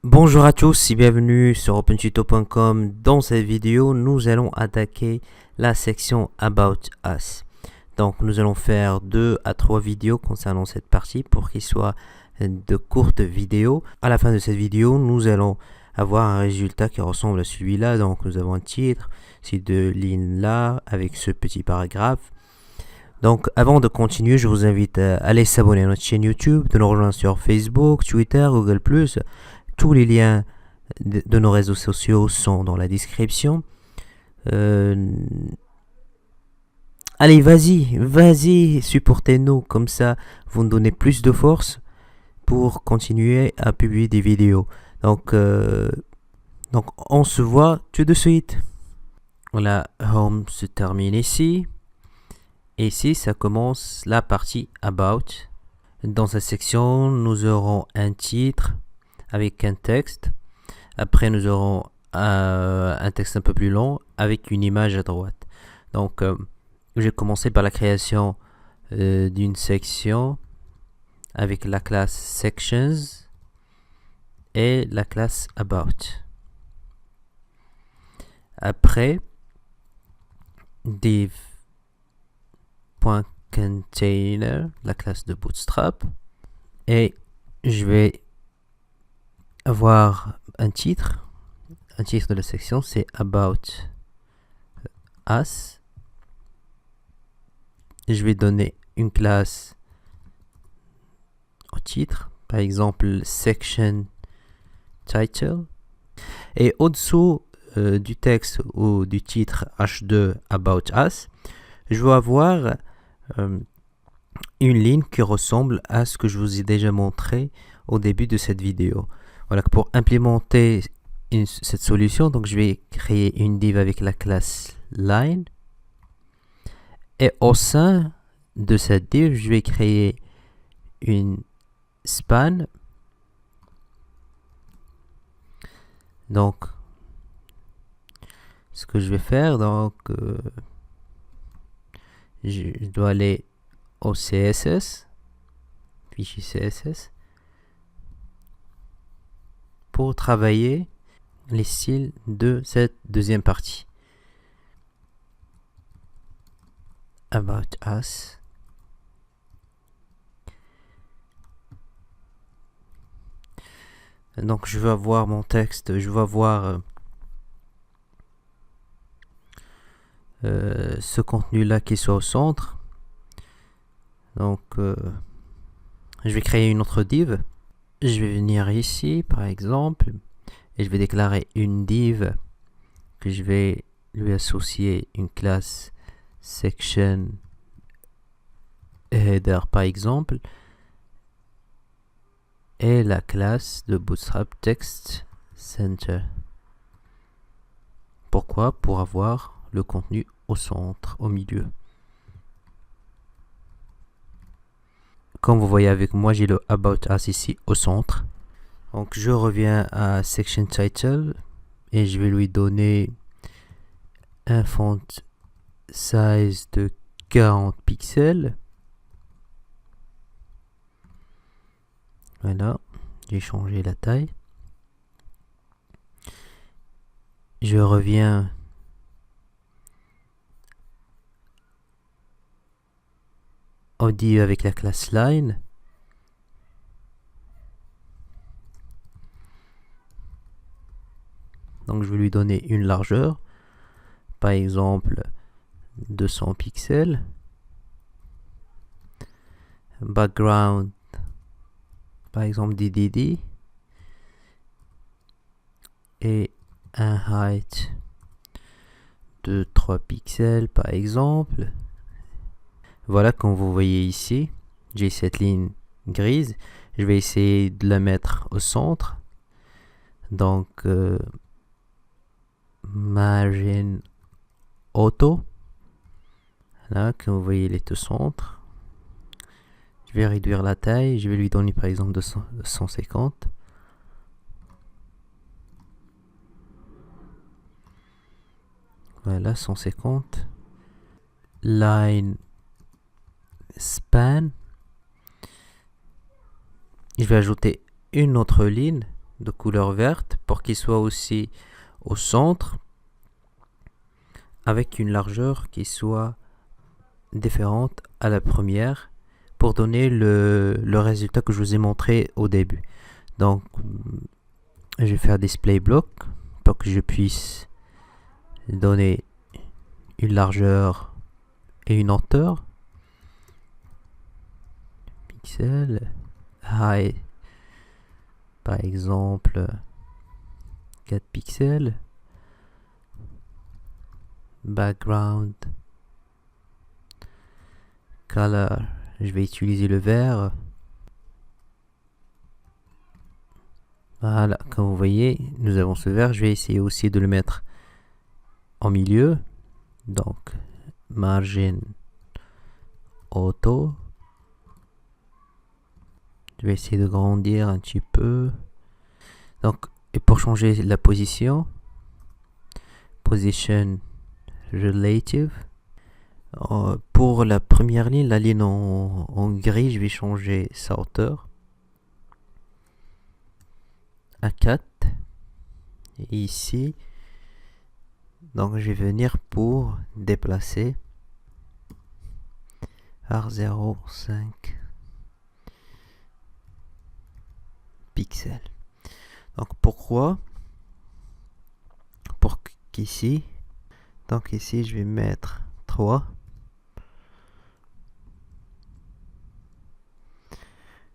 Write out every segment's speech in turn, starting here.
Bonjour à tous et bienvenue sur opentuto.com. Dans cette vidéo, nous allons attaquer la section About Us. Donc nous allons faire 2 à 3 vidéos concernant cette partie pour qu'il soit de courtes vidéos. À la fin de cette vidéo, nous allons avoir un résultat qui ressemble à celui-là. Donc nous avons un titre, ces 2 lignes-là avec ce petit paragraphe. Donc avant de continuer, je vous invite à aller s'abonner à notre chaîne YouTube, de nous rejoindre sur Facebook, Twitter, Google+. Tous les liens de nos réseaux sociaux sont dans la description. Allez, vas-y, supportez-nous, comme ça vous nous donnez plus de force pour continuer à publier des vidéos. Donc on se voit tout de suite. Voilà, Home se termine ici. Et ici, ça commence la partie About. Dans cette section, nous aurons un titre avec un texte. Après, nous aurons un texte un peu plus long avec une image à droite. Donc, j'ai commencé par la création d'une section avec la classe Sections et la classe About. Après, div.container, la classe de Bootstrap. Et je vais avoir un titre de la section, c'est About Us. Je vais donner une classe au titre, par exemple section title, et au-dessous du texte ou du titre H2 About Us, je vais avoir une ligne qui ressemble à ce que je vous ai déjà montré au début de cette vidéo. Voilà, pour implémenter cette solution, donc je vais créer une div avec la classe line, et au sein de cette div, je vais créer une span. Donc, ce que je vais faire, donc, je dois aller au CSS, fichier CSS, pour travailler les styles de cette deuxième partie. About Us. Donc je vais avoir mon texte, je vais avoir ce contenu là qui soit au centre. Donc je vais créer une autre div. Je vais venir ici par exemple et je vais déclarer une div que je vais lui associer une classe section header par exemple et la classe de Bootstrap text center. Pourquoi? Pour avoir le contenu au centre, au milieu. Comme vous voyez avec moi, j'ai le About Us ici au centre. Donc je reviens à Section Title et je vais lui donner un font size de 40 pixels. Voilà, j'ai changé la taille. Je reviens au div avec la classe line. Donc je vais lui donner une largeur, par exemple 200 pixels. Background, par exemple DDD. Et un height de 3 pixels par exemple. Voilà, comme vous voyez ici, j'ai cette ligne grise. Je vais essayer de la mettre au centre. Donc, margin auto. Là, comme vous voyez, il est au centre. Je vais réduire la taille. Je vais lui donner par exemple 150. Voilà, 150. Line span. Je vais ajouter une autre ligne de couleur verte pour qu'il soit aussi au centre avec une largeur qui soit différente à la première pour donner le résultat que je vous ai montré au début. Donc, je vais faire display block pour que je puisse donner une largeur et une hauteur. Pixel, height, par exemple 4 pixels. Background, color, je vais utiliser le vert. Voilà, comme vous voyez, nous avons ce vert. Je vais essayer aussi de le mettre en milieu. Donc, margin auto. Je vais essayer de grandir un petit peu. Donc, et pour changer la position, position relative. Pour la première ligne, la ligne en gris, je vais changer sa hauteur à 4. Et ici, donc je vais venir pour déplacer par 0,5 pixels. Donc pourquoi? Pour qu'ici, donc ici je vais mettre 3.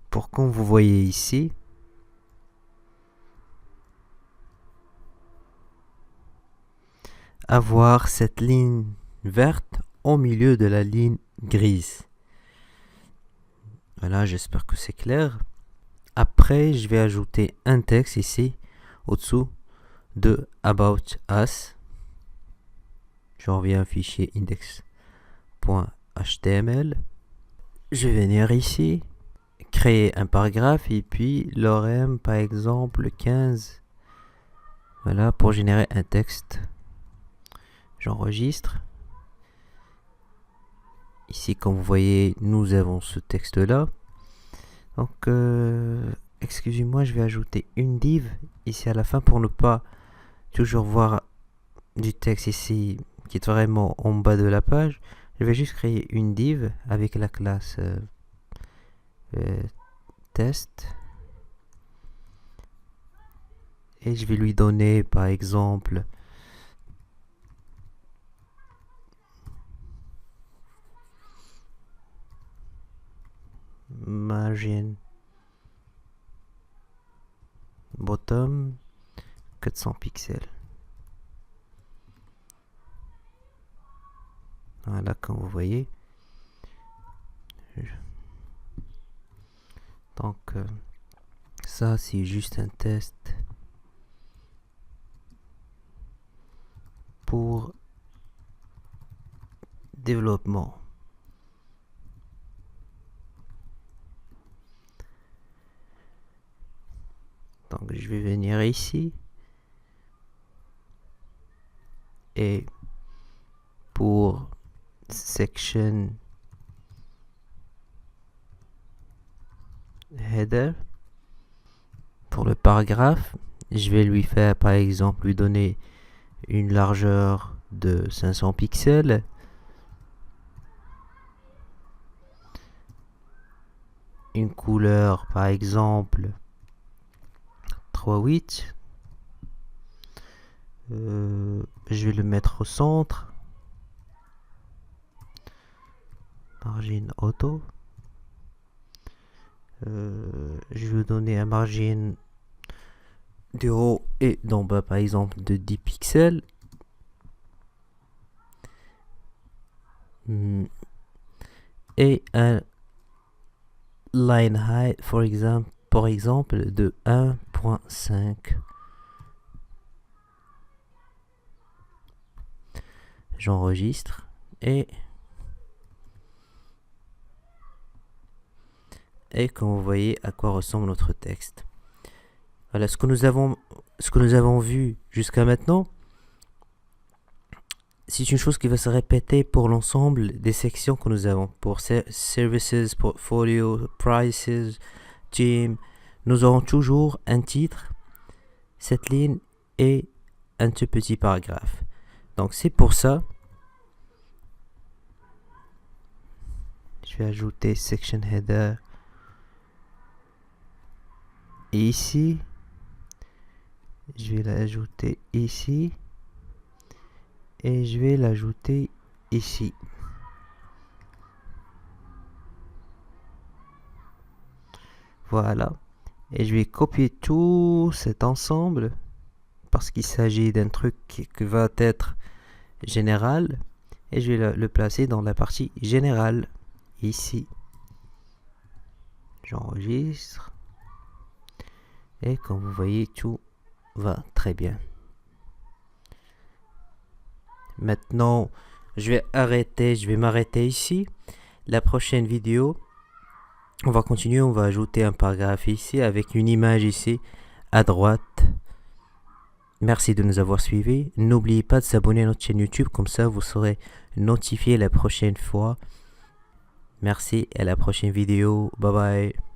Pour comme vous voyez ici, avoir cette ligne verte au milieu de la ligne grise. Voilà, j'espère que c'est clair. Après, je vais ajouter un texte ici, au-dessous de About Us. Je reviens au fichier index.html. Je vais venir ici, créer un paragraphe et puis lorem par exemple 15. Voilà, pour générer un texte. J'enregistre. Ici, comme vous voyez, nous avons ce texte-là. Donc, excusez-moi, je vais ajouter une div ici à la fin pour ne pas toujours voir du texte ici qui est vraiment en bas de la page. Je vais juste créer une div avec la classe test. Et je vais lui donner, par exemple, margin bottom 400 pixels. Voilà, comme vous voyez. Donc, ça, c'est juste un test pour développement. Donc, je vais venir ici et pour section header, pour le paragraphe, je vais lui faire par exemple lui donner une largeur de 500 pixels, une couleur par exemple 3.8, je vais le mettre au centre, margin auto, je vais donner un margin de haut et d'en bas par exemple de 10 pixels. Et un line height for example, par exemple de 1.5. J'enregistre et comme vous voyez à quoi ressemble notre texte. Voilà ce que nous avons vu jusqu'à maintenant. C'est une chose qui va se répéter pour l'ensemble des sections que nous avons. Pour Services, Portfolio, Prices, Team, nous aurons toujours un titre cette ligne et un tout petit paragraphe. Donc c'est pour ça, je vais ajouter section header ici, je vais l'ajouter ici et je vais l'ajouter ici. Voilà, et je vais copier tout cet ensemble parce qu'il s'agit d'un truc qui va être général, et je vais le placer dans la partie générale ici. J'enregistre et comme vous voyez, tout va très bien. Maintenant, je vais m'arrêter ici. La prochaine vidéo, on va continuer, on va ajouter un paragraphe ici avec une image ici à droite. Merci de nous avoir suivis. N'oubliez pas de s'abonner à notre chaîne YouTube, comme ça vous serez notifié la prochaine fois. Merci, à la prochaine vidéo. Bye bye.